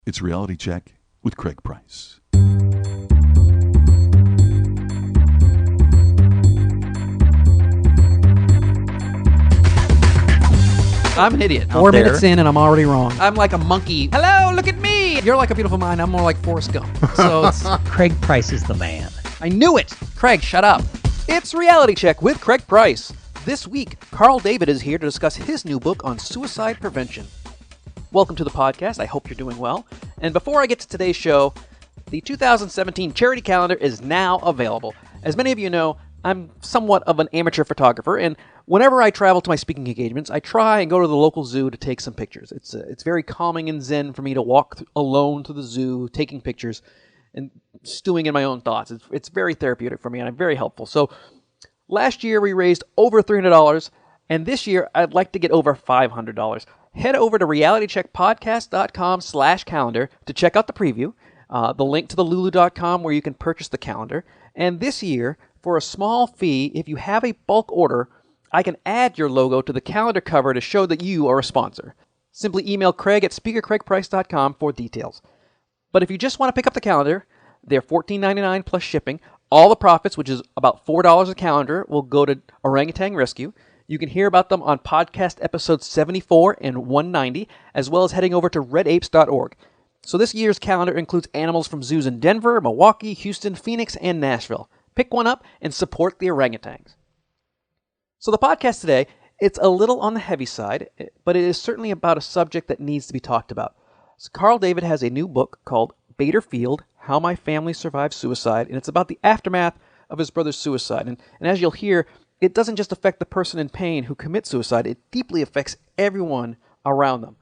It's Reality Check with Craig Price. I'm an idiot. 4 minutes in and I'm already wrong. I'm like a monkey. Hello, look at me. You're like a beautiful mind. I'm more like Forrest Gump. So it's, Craig Price is the man. I knew it. Craig, shut up. It's Reality Check with Craig Price. This week, Carl David is here to discuss his new book on suicide prevention. Welcome to the podcast. I hope you're doing well. And before I get to today's show, the 2017 charity calendar is now available. As many of you know, I'm somewhat of an amateur photographer, and whenever I travel to my speaking engagements, I try and go to the local zoo to take some pictures. It's very calming and zen for me to walk alone to the zoo, taking pictures, and stewing in my own thoughts. It's very therapeutic for me, and I'm very helpful. So last year we raised over $300, and this year I'd like to get over $500. Head over to realitycheckpodcast.com/calendar to check out the preview, the link to the lulu.com where you can purchase the calendar. And this year, for a small fee, if you have a bulk order, I can add your logo to the calendar cover to show that you are a sponsor. Simply email Craig at speakercraigprice.com for details. But if you just want to pick up the calendar, they're $14.99 plus shipping. All the profits, which is about $4 a calendar, will go to Orangutan Rescue. You can hear about them on podcast episodes 74 and 190, as well as heading over to redapes.org. So this year's calendar includes animals from zoos in Denver, Milwaukee, Houston, Phoenix, and Nashville. Pick one up and support the orangutans. So the podcast today, it's a little on the heavy side, but it is certainly about a subject that needs to be talked about. So Carl David has a new book called Bader Field, How My Family Survived Suicide, and it's about the aftermath of his brother's suicide. And as you'll hear, it doesn't just affect the person in pain who commits suicide, it deeply affects everyone around them.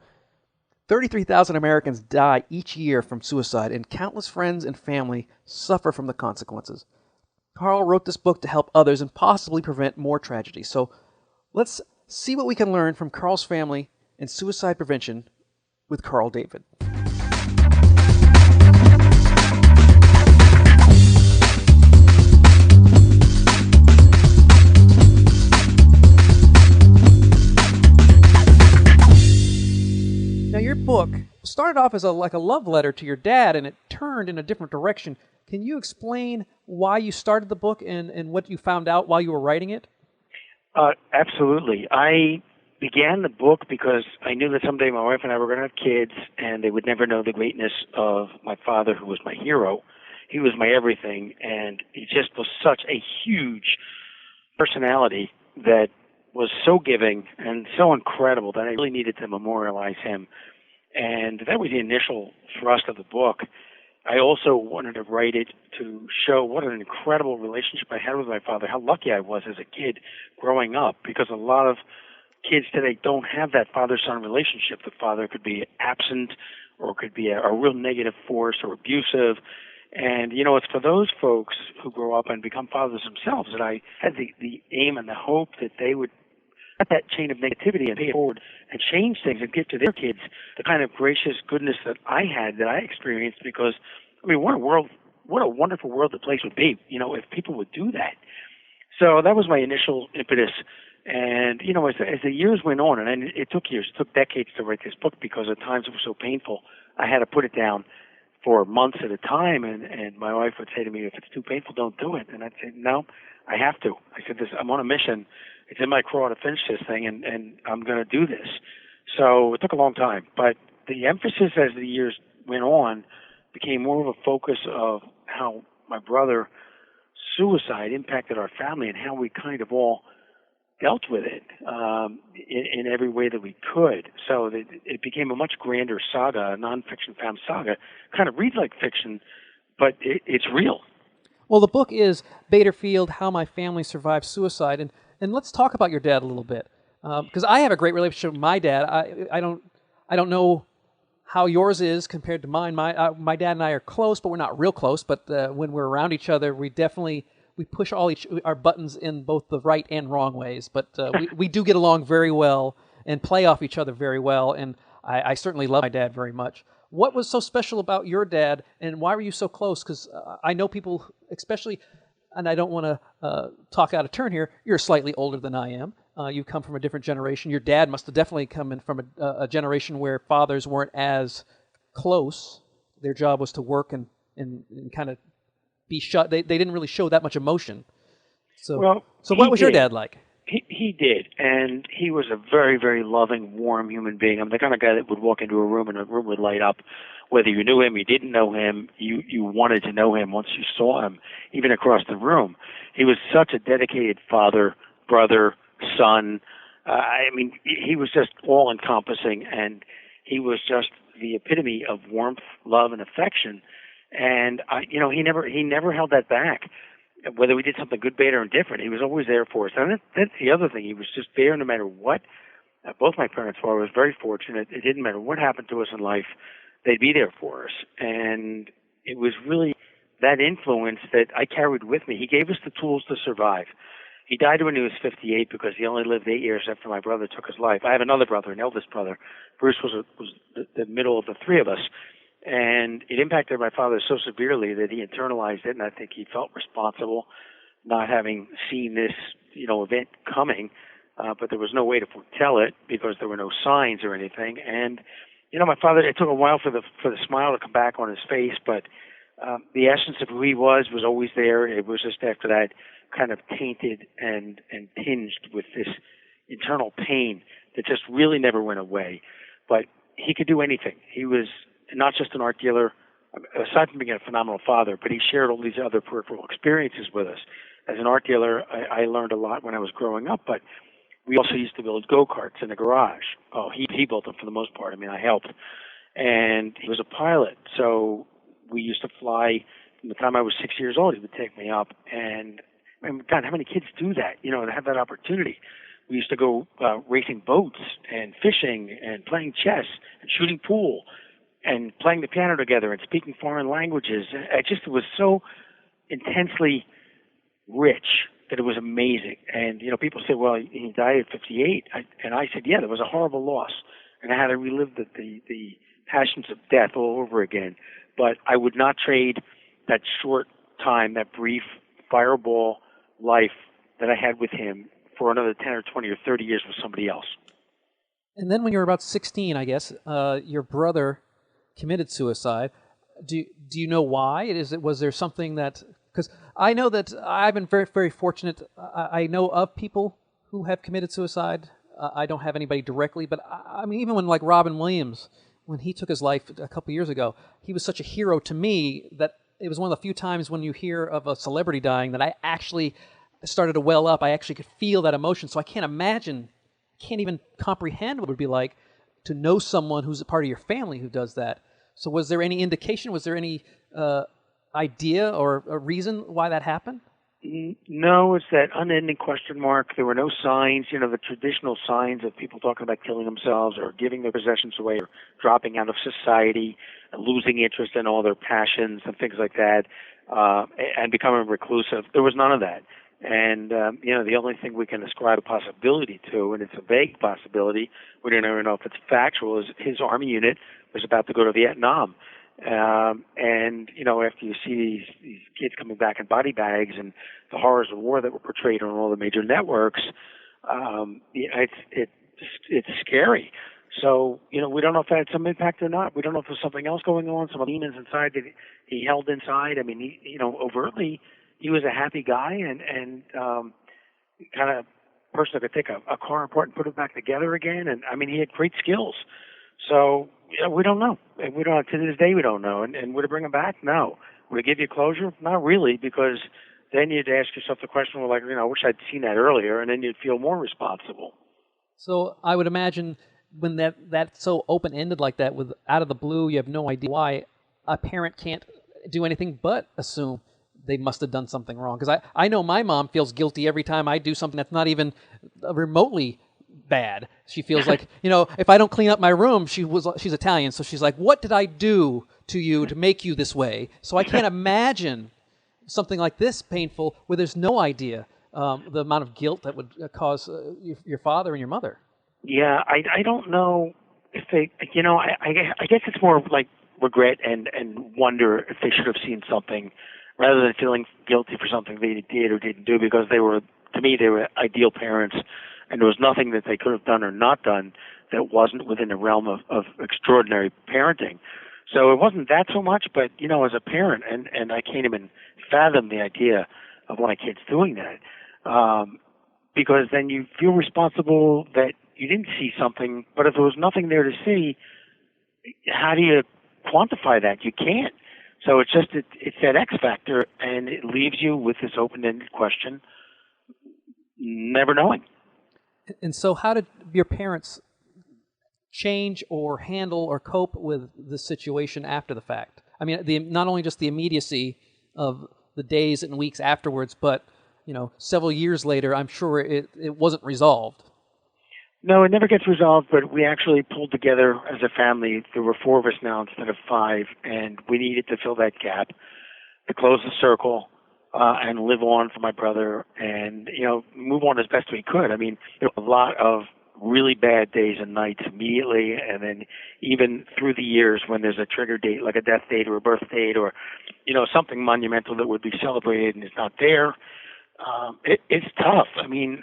33,000 Americans die each year from suicide, and countless friends and family suffer from the consequences. Carl wrote this book to help others and possibly prevent more tragedy. So let's see what we can learn from Carl's family and suicide prevention with Carl David. Now, your book started off as a love letter to your dad, and it turned in a different direction. Can you explain why you started the book and what you found out while you were writing it? Absolutely. I began the book because I knew that someday my wife and I were going to have kids, and they would never know the greatness of my father, who was my hero. He was my everything, and he just was such a huge personality that was so giving and so incredible that I really needed to memorialize him. And that was the initial thrust of the book. I also wanted to write it to show what an incredible relationship I had with my father, how lucky I was as a kid growing up, because a lot of kids today don't have that father-son relationship. The father could be absent or could be a real negative force or abusive. And, you know, it's for those folks who grow up and become fathers themselves that I had the aim and the hope that they would cut that chain of negativity and pay it forward and change things and give to their kids the kind of gracious goodness that I had, that I experienced, because, I mean, what a wonderful world the place would be, you know, if people would do that. So that was my initial impetus. And, you know, as the years went on, and it took years, it took decades to write this book because at times it was so painful, I had to put it down for months at a time, and my wife would say to me, if it's too painful, don't do it. And I'd say, no, I have to. I said, I'm on a mission. It's in my craw to finish this thing, and I'm going to do this. So it took a long time. But the emphasis as the years went on became more of a focus of how my brother's suicide impacted our family and how we kind of all dealt with it in every way that we could. So it became a much grander saga, a nonfiction family saga. Kind of reads like fiction, but it's real. Well, the book is Bader Field, How My Family Survived Suicide, and let's talk about your dad a little bit, because I have a great relationship with my dad. I don't know how yours is compared to mine. My dad and I are close, but we're not real close. But when we're around each other, we push all our buttons in both the right and wrong ways. But we do get along very well and play off each other very well. And I certainly love my dad very much. What was so special about your dad, and why were you so close? Because I know people, especially, and I don't want to talk out of turn here, you're slightly older than I am. You come from a different generation. Your dad must have definitely come in from a generation where fathers weren't as close. Their job was to work and kind of be shut. They didn't really show that much emotion. So what was your dad like? He did, and he was a very, very loving, warm human being. I'm the kind of guy that would walk into a room and the room would light up. Whether you knew him, you didn't know him, you wanted to know him once you saw him, even across the room. He was such a dedicated father, brother, son. I mean, he was just all-encompassing, and he was just the epitome of warmth, love, and affection. And he never held that back. Whether we did something good, bad, or indifferent, he was always there for us. And that's the other thing. He was just there no matter what. Both my parents were. I was very fortunate. It didn't matter what happened to us in life, they'd be there for us. And it was really that influence that I carried with me. He gave us the tools to survive. He died when he was 58 because he only lived 8 years after my brother took his life. I have another brother, an eldest brother. Bruce was the middle of the three of us. And it impacted my father so severely that he internalized it, and I think he felt responsible not having seen this, event coming. But there was no way to foretell it because there were no signs or anything. And, my father, it took a while for the smile to come back on his face, but the essence of who he was always there. It was just after that kind of tainted and tinged with this internal pain that just really never went away. But he could do anything. He was not just an art dealer, aside from being a phenomenal father, but he shared all these other peripheral experiences with us. As an art dealer, I learned a lot when I was growing up, but we also used to build go-karts in the garage. Oh, he built them for the most part. I mean, I helped. And he was a pilot, so we used to fly. From the time I was 6 years old, he would take me up. And, God, how many kids do that, to have that opportunity? We used to go racing boats and fishing and playing chess and shooting pool and playing the piano together and speaking foreign languages. It was so intensely rich that it was amazing. And, people say, well, he died at 58. And I said, yeah, there was a horrible loss. And I had to relive the passions of death all over again. But I would not trade that short time, that brief fireball life that I had with him for another 10 or 20 or 30 years with somebody else. And then when you were about 16, I guess, your brother committed suicide. Do you know why? Was there something that... Because I know that I've been very, very fortunate. I know of people who have committed suicide. I don't have anybody directly, but I mean, even when like Robin Williams, when he took his life a couple years ago, he was such a hero to me that it was one of the few times when you hear of a celebrity dying that I actually started to well up. I actually could feel that emotion. So I can't even comprehend what it would be like to know someone who's a part of your family who does that. So was there any indication? Was there any idea or a reason why that happened? No, it's that unending question mark. There were no signs, the traditional signs of people talking about killing themselves or giving their possessions away or dropping out of society, losing interest in all their passions and things like that, and becoming reclusive. There was none of that. And, the only thing we can ascribe a possibility to, and it's a vague possibility, we don't even know if it's factual, is his army unit was about to go to Vietnam. And, after you see these kids coming back in body bags and the horrors of war that were portrayed on all the major networks, it's scary. So, we don't know if that had some impact or not. We don't know if there's something else going on, some demons inside that he held inside. I mean, overtly, he was a happy guy and kind of person that could take a car apart and put it back together again. And, he had great skills. So, we don't know. We don't. To this day, we don't know. And would it bring him back? No. Would it give you closure? Not really, because then you'd ask yourself the question, well, I wish I'd seen that earlier, and then you'd feel more responsible. So I would imagine when that's so open-ended like that, with out of the blue, you have no idea why, a parent can't do anything but assume they must have done something wrong. Because I know my mom feels guilty every time I do something that's not even remotely bad. She feels like, if I don't clean up my room, she's Italian, so she's like, what did I do to you to make you this way? So I can't imagine something like this painful where there's no idea the amount of guilt that would cause your father and your mother. Yeah, I don't know if they, I guess it's more like regret and wonder if they should have seen something rather than feeling guilty for something they did or didn't do, because to me, they were ideal parents. And there was nothing that they could have done or not done that wasn't within the realm of extraordinary parenting. So it wasn't that so much, but, as a parent, and I can't even fathom the idea of my kids doing that. Because then you feel responsible that you didn't see something, but if there was nothing there to see, how do you quantify that? You can't. So it's that X factor, and it leaves you with this open-ended question, never knowing. And so how did your parents change or handle or cope with the situation after the fact? I mean, not only just the immediacy of the days and weeks afterwards, but, several years later, I'm sure it wasn't resolved. No, it never gets resolved, but we actually pulled together as a family. There were 4 of us now instead of 5, and we needed to fill that gap, to close the circle, and live on for my brother and, move on as best we could. I mean, there were a lot of really bad days and nights immediately, and then even through the years when there's a trigger date, like a death date or a birth date or, something monumental that would be celebrated and is not there. It's tough. I mean,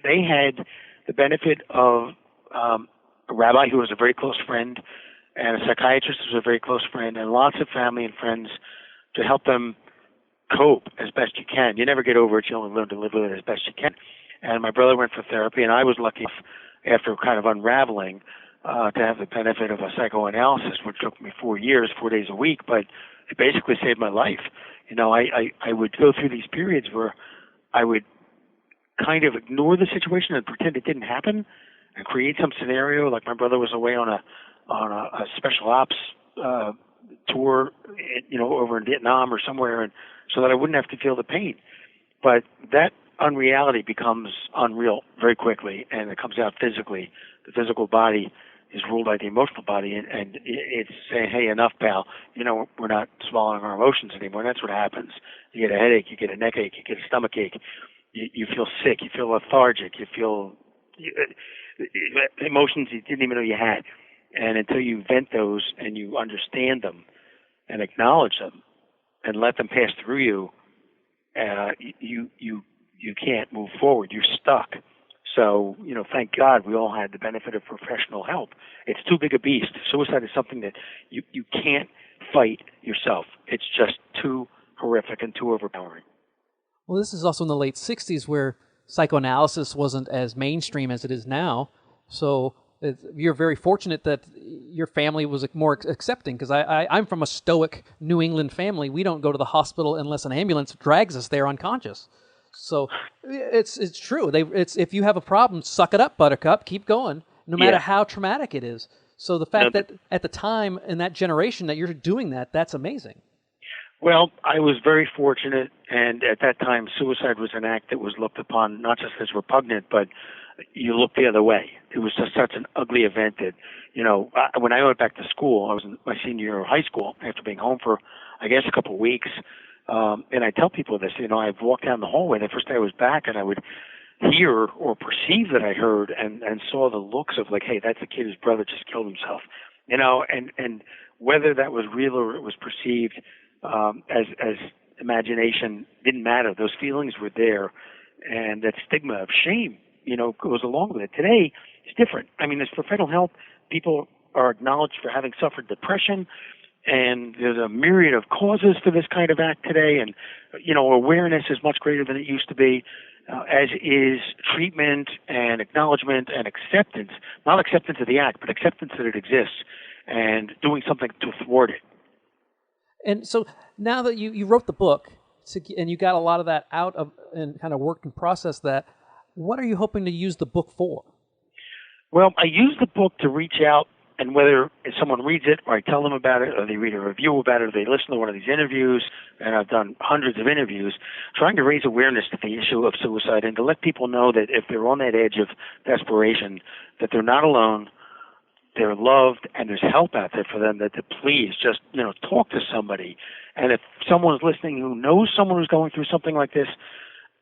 they had the benefit of a rabbi who was a very close friend and a psychiatrist who was a very close friend and lots of family and friends to help them cope as best you can. You never get over it. You only learn to live with it as best you can. And my brother went for therapy, and I was lucky enough, after kind of unraveling, to have the benefit of a psychoanalysis, which took me 4 years, 4 days a week, but it basically saved my life. I would go through these periods where I would kind of ignore the situation and pretend it didn't happen and create some scenario, like my brother was away on a special ops tour, over in Vietnam or somewhere, and so that I wouldn't have to feel the pain. But that unreality becomes unreal very quickly, and it comes out physically. The physical body is ruled by the emotional body, and it's saying, hey, enough, pal. We're not swallowing our emotions anymore. And that's what happens. You get a headache, you get a neck ache, you get a stomach ache, you feel sick, you feel lethargic, you feel emotions you didn't even know you had. And until you vent those and you understand them and acknowledge them and let them pass through you, you can't move forward. You're stuck. So, thank God we all had the benefit of professional help. It's too big a beast. Suicide is something that you can't fight yourself. It's just too horrific and too overpowering. Well, this is also in the late 60s where psychoanalysis wasn't as mainstream as it is now. So you're very fortunate that your family was more accepting, because I'm from a stoic New England family. We don't go to the hospital unless an ambulance drags us there unconscious. So it's true. It's if you have a problem, suck it up, buttercup, keep going, no matter how traumatic it is. So the fact that at the time in that generation that you're doing that, that's amazing. Well, I was very fortunate, and at that time, suicide was an act that was looked upon not just as repugnant, but you looked the other way. It was just such an ugly event that, when I went back to school, I was in my senior year of high school after being home for, I guess, a couple of weeks. And I tell people this, I'd walk down the hallway the first day I was back, and I would hear or perceive that I heard and saw the looks of like, hey, that's the kid whose brother just killed himself, and whether that was real or it was perceived as imagination didn't matter. Those feelings were there, and that stigma of shame, goes along with it. Today, it's different. I mean, as professional help, people are acknowledged for having suffered depression, and there's a myriad of causes for this kind of act today, and, awareness is much greater than it used to be, as is treatment and acknowledgement and acceptance, not acceptance of the act, but acceptance that it exists, and doing something to thwart it. And so now that you wrote the book and you got a lot of that out of and kind of worked and processed that, what are you hoping to use the book for? Well, I use the book to reach out, and whether if someone reads it or I tell them about it or they read a review about it or they listen to one of these interviews, and I've done hundreds of interviews, trying to raise awareness to the issue of suicide and to let people know that if they're on that edge of desperation, that they're not alone, they're loved, and there's help out there for them, that to please just, talk to somebody. And if someone's listening who knows someone who's going through something like this,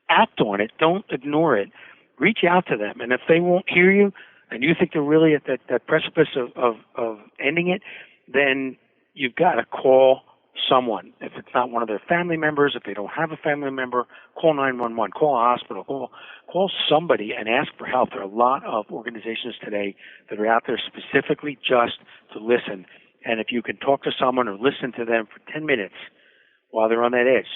act on it. Don't ignore it. Reach out to them. And if they won't hear you and you think they're really at that precipice of ending it, then you've got to call someone. If it's not one of their family members, if they don't have a family member, call 911, call a hospital, call somebody and ask for help. There are a lot of organizations today that are out there specifically just to listen And if you can talk to someone or listen to them for 10 minutes while they're on that edge,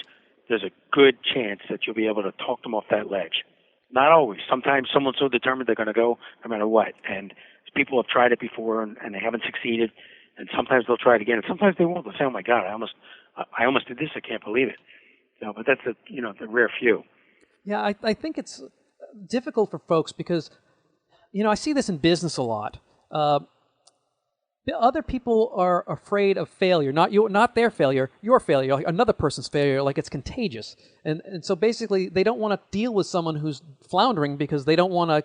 there's a good chance that you'll be able to talk them off that ledge. Not always. Sometimes someone's so determined they're going to go no matter what. And people have tried it before and they haven't succeeded. And sometimes they'll try it again. And sometimes they won't. They'll say, "Oh my God, I almost did this. I can't believe it." But that's the rare few. Yeah, I think it's difficult for folks because, I see this in business a lot. Other people are afraid of failure, not their failure, your failure, another person's failure, like it's contagious. And so basically they don't want to deal with someone who's floundering because they don't want to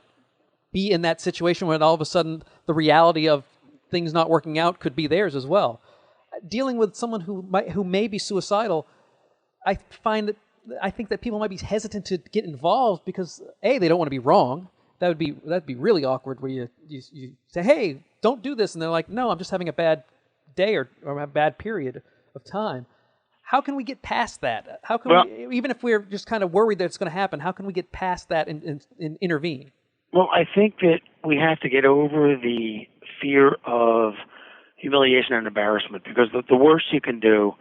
be in that situation where all of a sudden the reality of things not working out could be theirs as well. Dealing with someone who may be suicidal, I think that people might be hesitant to get involved because they don't want to be wrong. That'd be really awkward where you say, "Hey, don't do this," and they're like, "No, I'm just having a bad day or a bad period of time." How can we get past that? How can we, even if we're just kind of worried that it's going to happen, how can we get past that and intervene? Well, I think that we have to get over the fear of humiliation and embarrassment, because the worst you can do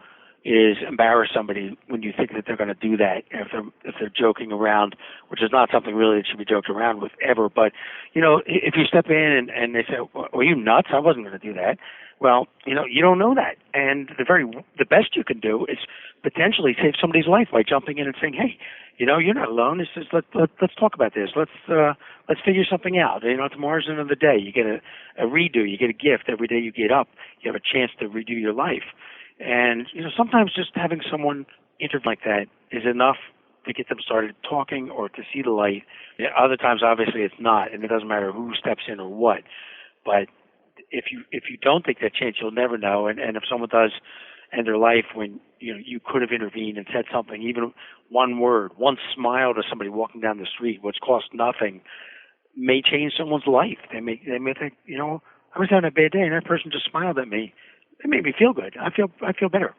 is embarrass somebody when you think that they're going to do that if they're joking around, which is not something really that should be joked around with ever. But if you step in and they say, "Were you nuts? I wasn't going to do that." Well, you don't know that, and the best you can do is potentially save somebody's life by jumping in and saying, "Hey, you're not alone. It's just let's talk about this. Let's figure something out. Tomorrow's another day. You get a redo. You get a gift every day you get up. You have a chance to redo your life." And, sometimes just having someone intervene like that is enough to get them started talking or to see the light. Other times, obviously, it's not, and it doesn't matter who steps in or what. But if you don't take that chance, you'll never know. And if someone does end their life when, you could have intervened and said something, even one word, one smile to somebody walking down the street, which costs nothing, may change someone's life. They may think, I was having a bad day, and that person just smiled at me. It made me feel good. I feel better.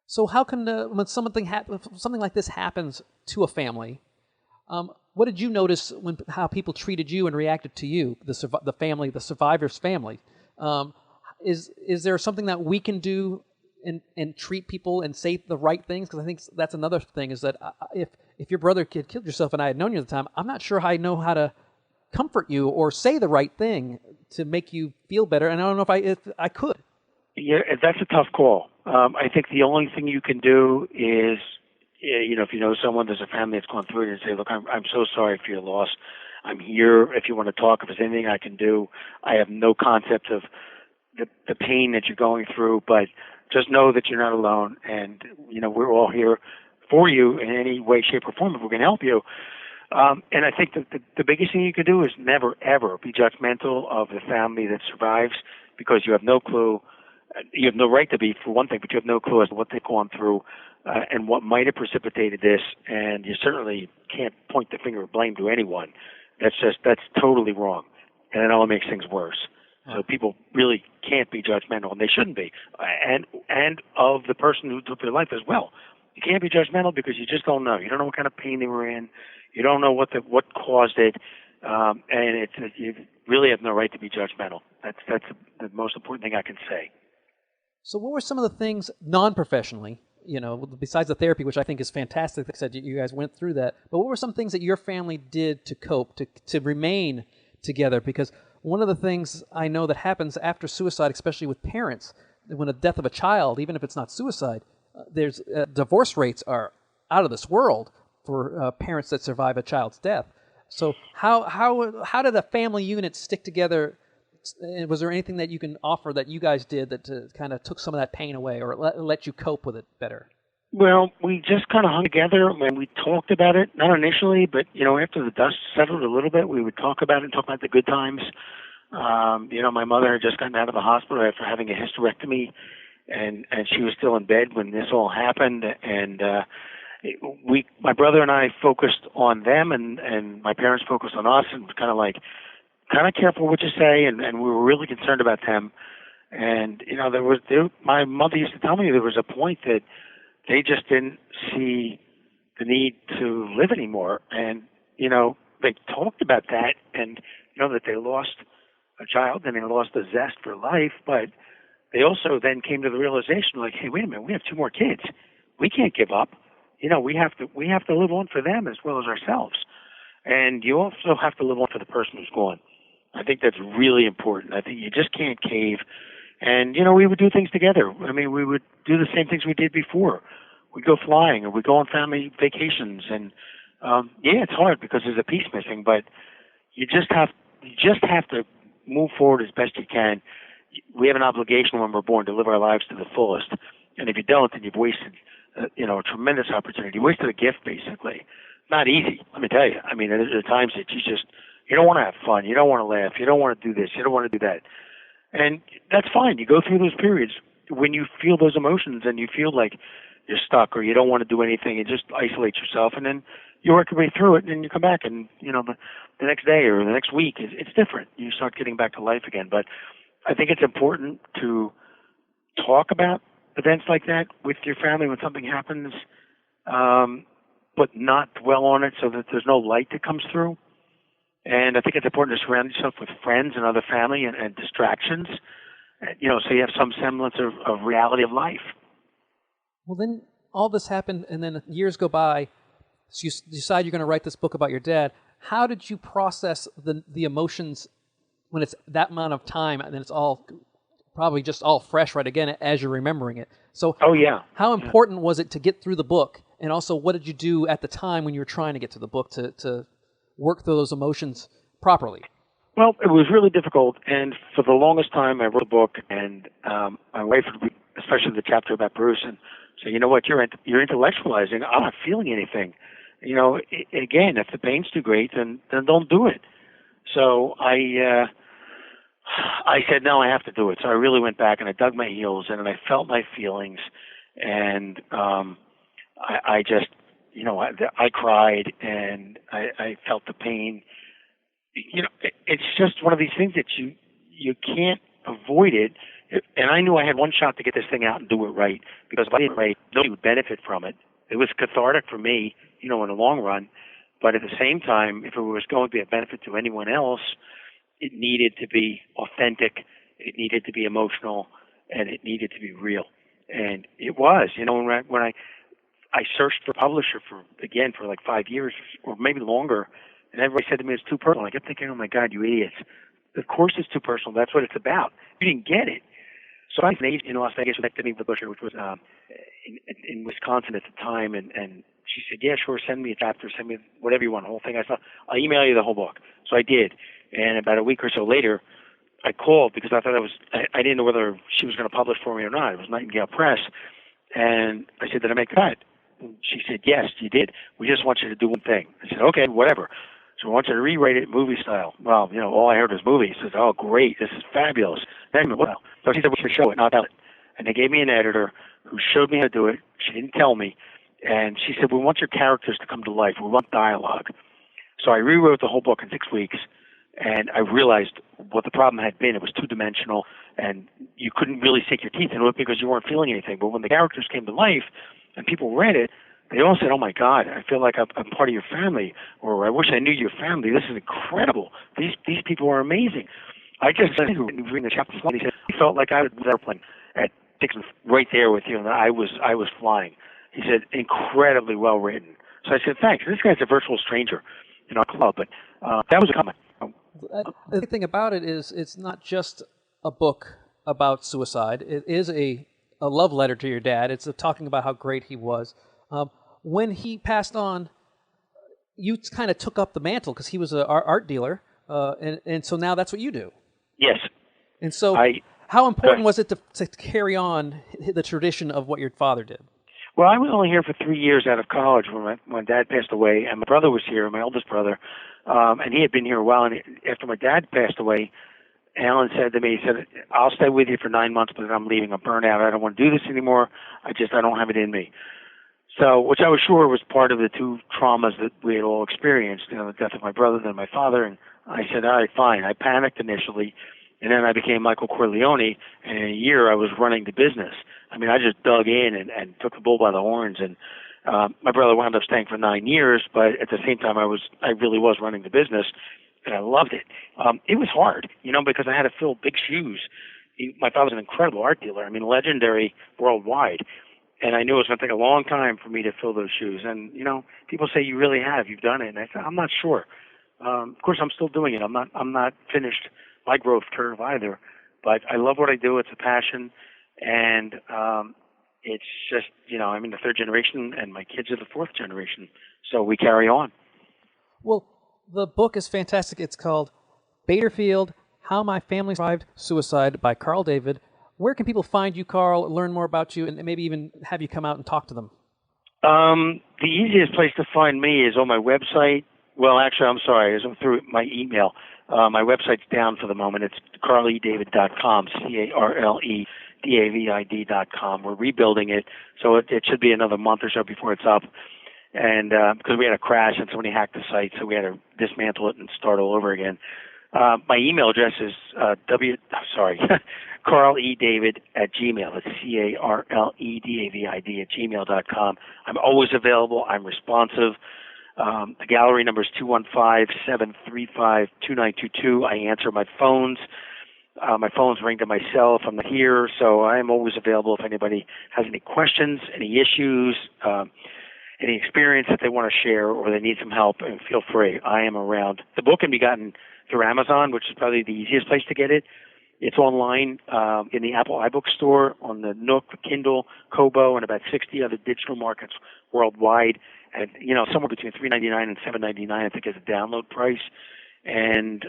So how can when something like this happens to a family, what did you notice how people treated you and reacted to you, the family, the survivor's family? Is there something that we can do and treat people and say the right things? Because I think that's another thing is that if your brother had killed yourself and I had known you at the time, I'm not sure I know how to comfort you or say the right thing to make you feel better, and I don't know if I could. Yeah, that's a tough call. I think the only thing you can do is, if you know someone, there's a family that's gone through it, and say, "Look, I'm so sorry for your loss. I'm here if you want to talk. If there's anything I can do, I have no concept of the pain that you're going through, but just know that you're not alone, and we're all here for you in any way, shape, or form if we can help you." And I think that the biggest thing you can do is never, ever be judgmental of the family that survives, because you have no clue. You have no right to be, for one thing, but you have no clue as to what they've gone through and what might have precipitated this, and you certainly can't point the finger of blame to anyone. That's totally wrong, and it only makes things worse. So people really can't be judgmental, and they shouldn't be, and of the person who took their life as well. You can't be judgmental because you just don't know. You don't know what kind of pain they were in. You don't know what caused it, and you really have no right to be judgmental. That's the most important thing I can say. So what were some of the things non-professionally, besides the therapy, which I think is fantastic, like I said, you guys went through that, but what were some things that your family did to cope, to remain together? Because one of the things I know that happens after suicide, especially with parents, when a death of a child, even if it's not suicide, there's divorce rates are out of this world for parents that survive a child's death. So how did a family unit stick together? Was there anything that you can offer that you guys did that kind of took some of that pain away or let you cope with it better? Well, we just kind of hung together and we talked about it, not initially, but, after the dust settled a little bit, we would talk about it and talk about the good times. My mother had just gotten out of the hospital after having a hysterectomy, and she was still in bed when this all happened. And my brother and I focused on them, and my parents focused on us, and kind of careful what you say, and we were really concerned about them. And, my mother used to tell me there was a point that they just didn't see the need to live anymore. And, they talked about that and, that they lost a child and they lost the zest for life, but they also then came to the realization, like, hey, wait a minute, we have two more kids. We can't give up. We have to live on for them as well as ourselves. And you also have to live on for the person who's gone. I think that's really important. I think you just can't cave. And, we would do things together. I mean, we would do the same things we did before. We'd go flying or we'd go on family vacations. And, it's hard because there's a piece missing, but you just have to move forward as best you can. We have an obligation when we're born to live our lives to the fullest. And if you don't, then you've wasted, a tremendous opportunity. You wasted a gift, basically. Not easy, let me tell you. I mean, there are times that you don't want to have fun. You don't want to laugh. You don't want to do this. You don't want to do that. And that's fine. You go through those periods when you feel those emotions and you feel like you're stuck or you don't want to do anything. You just isolate yourself, and then you work your way through it, and then you come back, and the next day or the next week, it's different. You start getting back to life again. But I think it's important to talk about events like that with your family when something happens, but not dwell on it so that there's no light that comes through. And I think it's important to surround yourself with friends and other family and distractions, so you have some semblance of reality of life. Well, then all this happened, and then years go by, so you decide you're going to write this book about your dad. How did you process the emotions when it's that amount of time, and then it's all probably just all fresh right again as you're remembering it? So how important was it to get through the book? And also, what did you do at the time when you were trying to get to the book to work through those emotions properly? Well, it was really difficult, and for the longest time I wrote a book, and my wife would read, especially the chapter about Bruce, and say, you know what, you're intellectualizing. I'm not feeling anything. Again, if the pain's too great, then don't do it. So I said, no, I have to do it. So I really went back and I dug my heels in and I felt my feelings, and I just, I cried and I felt the pain. It's just one of these things that you can't avoid it. And I knew I had one shot to get this thing out and do it right, because if I didn't write, nobody would benefit from it. It was cathartic for me, in the long run. But at the same time, if it was going to be a benefit to anyone else, it needed to be authentic, it needed to be emotional, and it needed to be real. And it was, when I searched for a publisher for like 5 years or maybe longer, and everybody said to me it's too personal. I kept thinking, oh my God, you idiots. Of course it's too personal. That's what it's about. You didn't get it. So I was in Las Vegas with the publisher, which was in Wisconsin at the time, and she said, yeah, sure, send me a chapter, send me whatever you want, the whole thing. I said, I'll email you the whole book. So I did. And about a week or so later, I called because I thought I didn't know whether she was going to publish for me or not. It was Nightingale Press. And I said, did I make a cut? And she said, yes, you did. We just want you to do one thing. I said, okay, whatever. So I want you to rewrite it movie style. Well, all I heard was movie. She said, oh, great, this is fabulous. Then, well, so she said, we should show it, not tell it. And they gave me an editor who showed me how to do it. She didn't tell me. And she said, we want your characters to come to life. We want dialogue. So I rewrote the whole book in 6 weeks, and I realized what the problem had been. It was two-dimensional, and you couldn't really sink your teeth into it because you weren't feeling anything. But when the characters came to life and people read it, they all said, oh, my God, I feel like I'm part of your family, or I wish I knew your family. This is incredible. These people are amazing. I just reading the chapter, he said, I felt like I was airplane at Dixon right there with you, and I was flying. He said, incredibly well written. So I said, thanks. This guy's a virtual stranger in our club, but that was a comment. The thing about it is it's not just a book about suicide. It is a love letter to your dad. It's talking about how great he was. When he passed on, you kind of took up the mantle because he was an art dealer, and so now that's what you do. Yes. And so how important was it to carry on the tradition of what your father did? Well, I was only here for 3 years out of college when my dad passed away, and my brother was here, my oldest brother, and he had been here a while. And after my dad passed away, Alan said to me, he said, I'll stay with you for 9 months, but then I'm leaving. I'm burnt out. I don't want to do this anymore. I don't have it in me. So, which I was sure was part of the two traumas that we had all experienced, the death of my brother and my father. And I said, all right, fine. I panicked initially, and then I became Michael Corleone, and in a year I was running the business. I mean, I just dug in and took the bull by the horns, and my brother wound up staying for 9 years, but at the same time I really was running the business, and I loved it. It was hard, because I had to fill big shoes, my father's an incredible art dealer. I mean, legendary worldwide. And I knew it was going to take a long time for me to fill those shoes. And, people say you really have. You've done it. And I said, I'm not sure. Of course, I'm still doing it. I'm not finished my growth curve either. But I love what I do. It's a passion. And it's just, I'm in the third generation, and my kids are the fourth generation. So we carry on. Well, the book is fantastic. It's called Baderfield, How My Family Survived Suicide by Carl David. Where can people find you, Carl, learn more about you, and maybe even have you come out and talk to them? The easiest place to find me is on my website. Well, actually, I'm sorry, it's through my email. My website's down for the moment. It's carledavid.com, CarleDavid.com. We're rebuilding it, so it should be another month or so before it's up. And because we had a crash and somebody hacked the site, so we had to dismantle it and start all over again. My email address is CarleEDavid@gmail. It's CarleDavid@gmail.com. I'm always available. I'm responsive. The gallery number is 215-735-2922. I answer my phones. My phones ring to myself. I'm not here, so I am always available if anybody has any questions, any issues, any experience that they want to share, or they need some help. And feel free. I am around. The book can be gotten through Amazon, which is probably the easiest place to get it. It's online in the Apple iBook store, on the Nook, the Kindle, Kobo, and about 60 other digital markets worldwide. And, somewhere between $3.99 and $7.99, I think, is a download price. And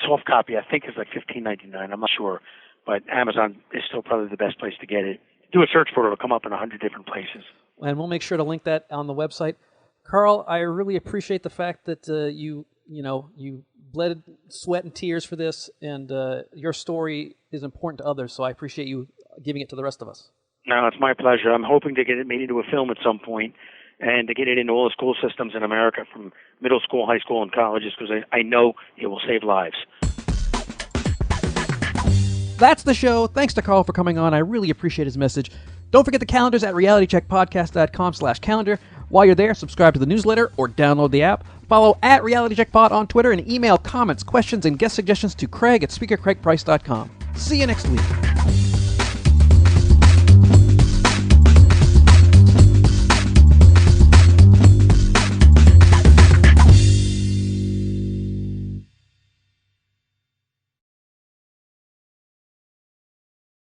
soft copy, I think, is like $15.99. I'm not sure. But Amazon is still probably the best place to get it. Do a search for it. It'll come up in 100 different places. And we'll make sure to link that on the website. Carl, I really appreciate the fact that you bled sweat and tears for this, and your story is important to others, so I appreciate you giving it to the rest of us. No, it's my pleasure. I'm hoping to get it made into a film at some point, and to get it into all the school systems in America, from middle school, high school, and colleges, because I know it will save lives. That's the show. Thanks to Carl for coming on. I really appreciate his message. Don't forget the calendars at realitycheckpodcast.com/calendar. While you're there, subscribe to the newsletter or download the app. Follow at RealityCheckPod on Twitter, and email comments, questions, and guest suggestions to Craig at SpeakerCraigPrice.com. See you next week.